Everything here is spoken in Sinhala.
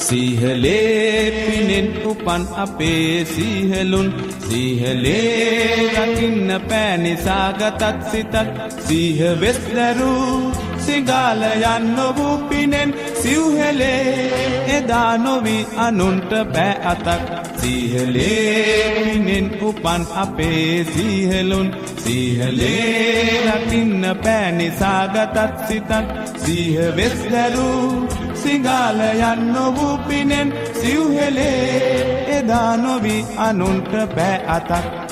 සීහලේ පිනෙන් උපන් අපේ සීහලුන් සීහලේ රකින්න පෑනිසාගතත් සිතත් සීහ වෙස්දරු සිගාල යන්නොවූ පිනෙන් සිව්හෙලේ එදා නොවී අනුන්ට පෑ අතක් සීහලේ පිනෙන් උපන් අපේ සීහලුන් සීහලේ රකින්න පෑනිසාගතත් සිතත් සීහ වෙස්දරු සිගාල යන්නොවූ පිනෙන් සිව්හෙලේ එදා නොවී අනුන්ට පෑ අතක්